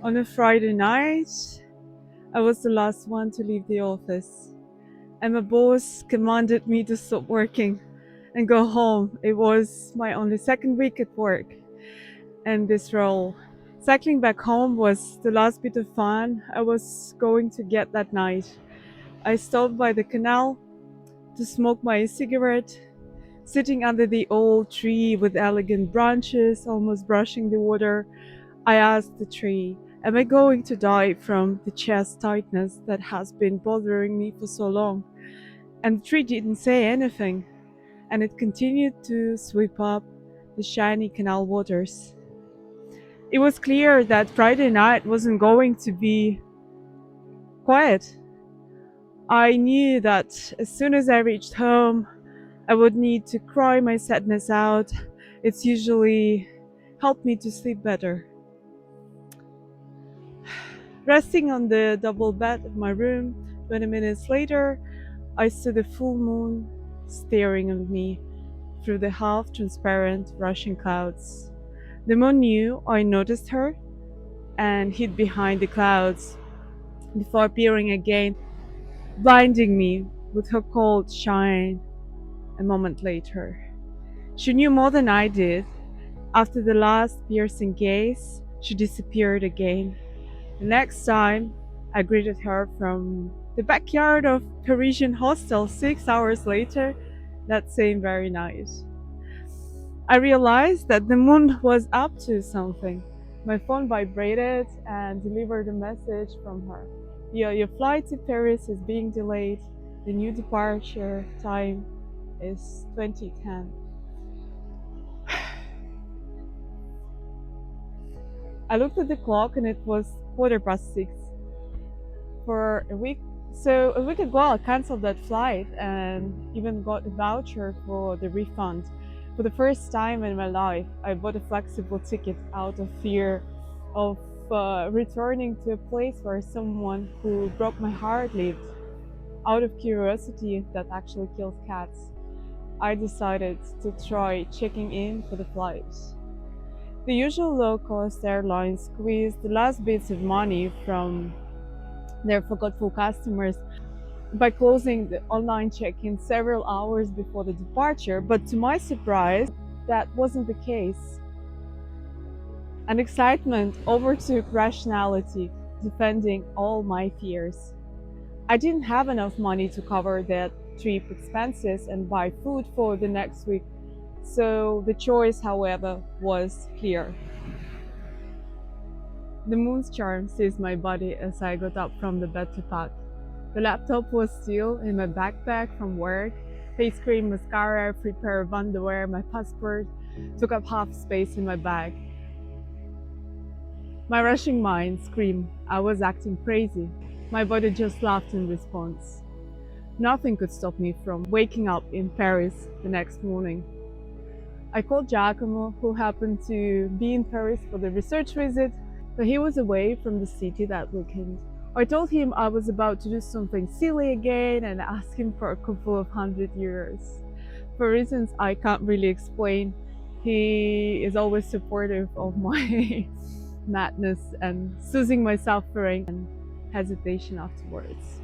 On a Friday night, I was the last one to leave the office, and my boss commanded me to stop working and go home. It was my only second week at work, and this role. Cycling back home was the last bit of fun I was going to get that night. I stopped by the canal to smoke my cigarette, sitting under the old tree with elegant branches almost brushing the water. I asked the tree, am I going to die from the chest tightness that has been bothering me for so long? And the tree didn't say anything, and it continued to sweep up the shiny canal waters. It was clear that Friday night wasn't going to be quiet. I knew that as soon as I reached home, I would need to cry my sadness out. It's usually helped me to sleep better. Resting on the double bed of my room, 20 minutes later, I saw the full moon staring at me through the half transparent rushing clouds. The moon knew I noticed her and hid behind the clouds before appearing again, blinding me with her cold shine a moment later. She knew more than I did. After the last piercing gaze, she disappeared again. The next time, I greeted her from the backyard of Parisian hostel 6 hours later, that same very night. I realized that the moon was up to something. My phone vibrated and delivered a message from her. Your flight to Paris is being delayed. The new departure time is 2010. I looked at the clock and it was 6:15. For a week, so a week ago I canceled that flight and even got a voucher for the refund. For the first time in my life, I bought a flexible ticket out of fear of returning to a place where someone who broke my heart lived. Out of curiosity that actually kills cats, I decided to try checking in for the flight. The usual low-cost airlines squeeze the last bits of money from their forgetful customers by closing the online check-in several hours before the departure, but to my surprise, that wasn't the case. And excitement overtook rationality, defending all my fears. I didn't have enough money to cover that trip expenses and buy food for the next week, so the choice, however, was clear. The moon's charm seized my body as I got up from the bed to pack. The laptop was still in my backpack from work. Face cream, mascara, free pair of underwear, my passport took up half space in my bag. My rushing mind screamed I was acting crazy. My body just laughed in response. Nothing could stop me from waking up in Paris the next morning. I called Giacomo, who happened to be in Paris for the research visit, but he was away from the city that weekend. I told him I was about to do something silly again and asked him for a couple of €100. For reasons I can't really explain, he is always supportive of my madness and soothing my suffering and hesitation afterwards.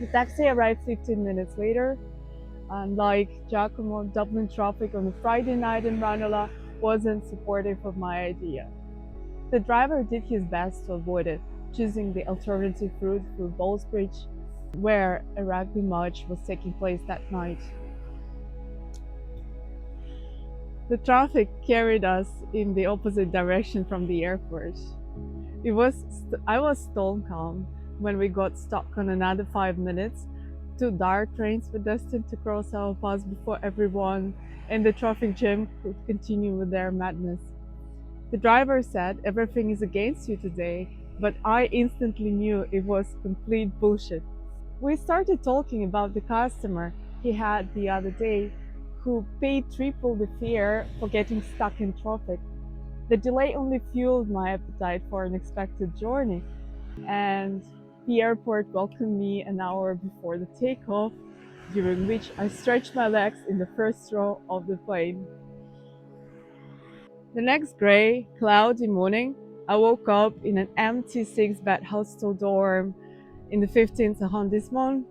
The taxi arrived 15 minutes later, and like Giacomo, Dublin traffic on a Friday night in Ranelagh wasn't supportive of my idea. The driver did his best to avoid it, choosing the alternative route through Ballsbridge, where a rugby match was taking place that night. The traffic carried us in the opposite direction from the airport. I was stone calm when we got stuck on another 5 minutes. Two dark trains were destined to cross our paths before everyone in the traffic jam could continue with their madness. The driver said everything is against you today, but I instantly knew it was complete bullshit. We started talking about the customer he had the other day who paid triple the fare for getting stuck in traffic. The delay only fueled my appetite for an unexpected journey, and the airport welcomed me an hour before the takeoff, during which I stretched my legs in the first row of the plane. The next grey, cloudy morning, I woke up in an empty six-bed hostel dorm in the 15th arrondissement.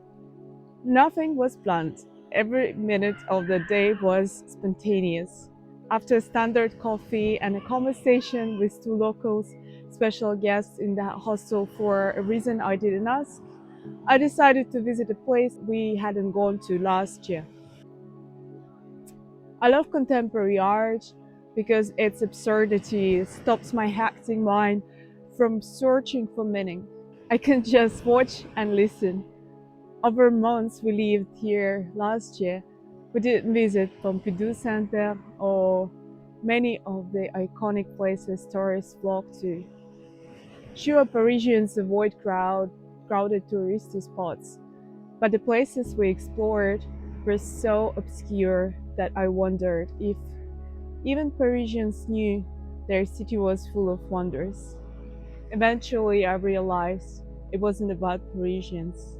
Nothing was planned. Every minute of the day was spontaneous. After a standard coffee and a conversation with two locals, special guests in the hostel for a reason I didn't ask, I decided to visit a place we hadn't gone to last year. I love contemporary art because its absurdity stops my hectic mind from searching for meaning. I can just watch and listen. Over months we lived here last year, we didn't visit Pompidou Center or many of the iconic places tourists flock to. Sure, Parisians avoid crowded touristy spots, but the places we explored were so obscure that I wondered if even Parisians knew their city was full of wonders. Eventually, I realized it wasn't about Parisians.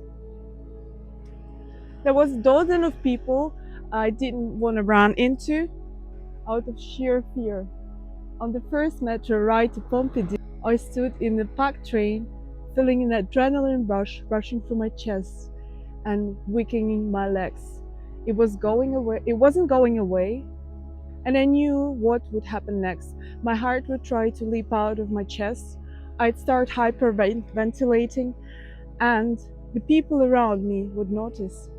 There was a dozen of people I didn't want to run into out of sheer fear. On the first metro ride to Pompidou, I stood in the packed train, feeling an adrenaline rush rushing through my chest and weakening my legs. It was going away. It wasn't going away, and I knew what would happen next. My heart would try to leap out of my chest. I'd start hyperventilating, and the people around me would notice.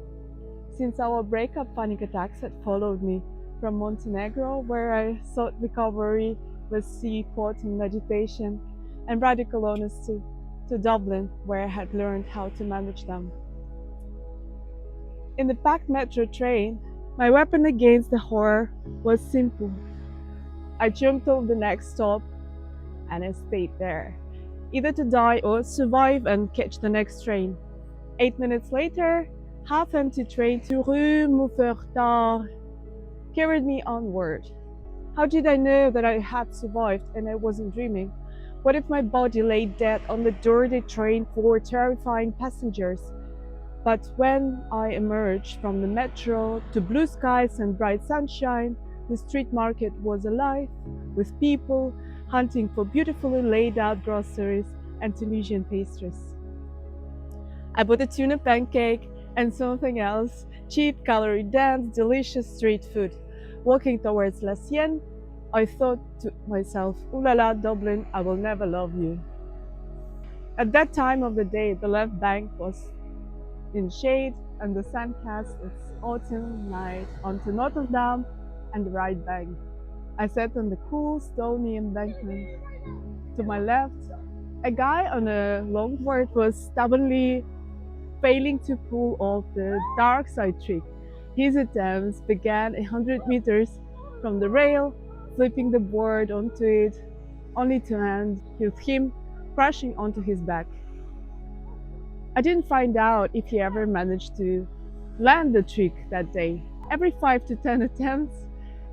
Since our breakup, panic attacks had followed me from Montenegro, where I sought recovery with seaport and meditation, and radical honesty, to Dublin, where I had learned how to manage them. In the packed metro train, my weapon against the horror was simple. I jumped off the next stop and I stayed there, either to die or survive and catch the next train. 8 minutes later, half-empty train to Rue Mouffetard carried me onward. How did I know that I had survived and I wasn't dreaming? What if my body lay dead on the dirty train floor, terrifying passengers? But when I emerged from the metro to blue skies and bright sunshine, the street market was alive with people hunting for beautifully laid out groceries and Tunisian pastries. I bought a tuna pancake and something else, cheap, calorie dense, delicious street food. Walking towards La Sienne, I thought to myself, "Ooh la la, Dublin, I will never love you." At that time of the day, the left bank was in shade and the sun cast its autumn light onto Notre Dame and the right bank. I sat on the cool, stony embankment. To my left, a guy on a longboard was stubbornly failing to pull off the dark side trick. His attempts began 100 meters from the rail, flipping the board onto it, only to end with him crashing onto his back. I didn't find out if he ever managed to land the trick that day. Every 5 to 10 attempts,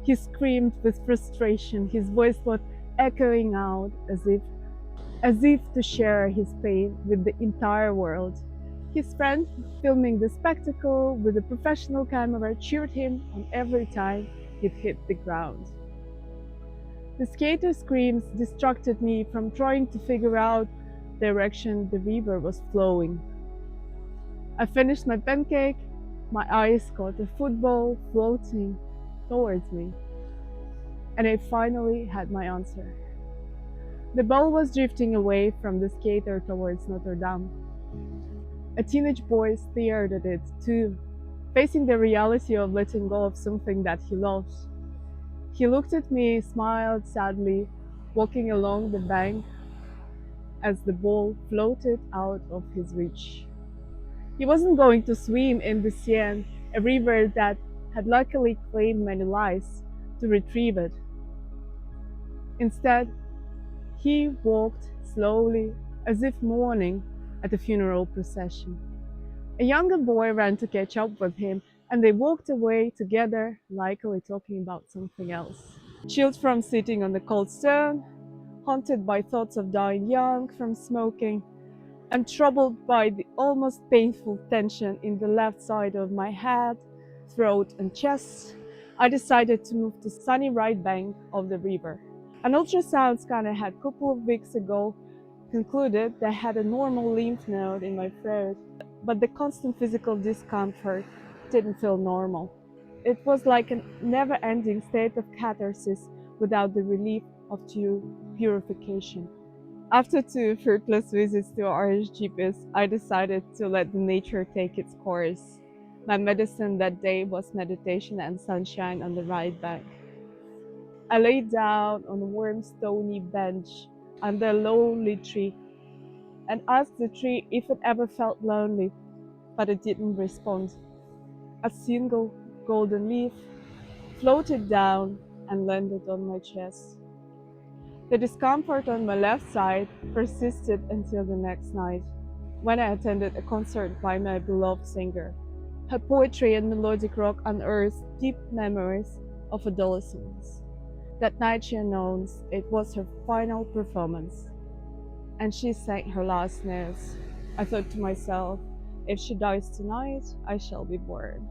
he screamed with frustration, his voice was echoing out as if to share his pain with the entire world. His friend, filming the spectacle with a professional camera, cheered him on every time he'd hit the ground. The skater's screams distracted me from trying to figure out the direction the river was flowing. I finished my pancake, my eyes caught a football floating towards me, and I finally had my answer. The ball was drifting away from the skater towards Notre Dame. A teenage boy stared at it too, facing the reality of letting go of something that he loves. He looked at me, smiled sadly, walking along the bank as the ball floated out of his reach. He wasn't going to swim in the Seine, a river that had luckily claimed many lives, to retrieve it. Instead, he walked slowly, as if mourning at a funeral procession. A younger boy ran to catch up with him, and they walked away together, likely talking about something else. Chilled from sitting on the cold stone, haunted by thoughts of dying young from smoking, and troubled by the almost painful tension in the left side of my head, throat, and chest, I decided to move to sunny right bank of the river. An ultrasound scan I had a couple of weeks ago concluded that I had a normal lymph node in my throat, but the constant physical discomfort didn't feel normal. It was like a never ending state of catharsis without the relief of due purification. After two fruitless visits to RHGPs, I decided to let the nature take its course. My medicine that day was meditation and sunshine on the right bank. I lay down on a warm stony bench under a lonely tree and asked the tree if it ever felt lonely, but it didn't respond. A single golden leaf floated down and landed on my chest. The discomfort on my left side persisted until the next night, when I attended a concert by my beloved singer. Her poetry and melodic rock unearthed deep memories of adolescence. That night she announced it was her final performance, and she sang her last notes. I thought to myself, if she dies tonight, I shall be bored.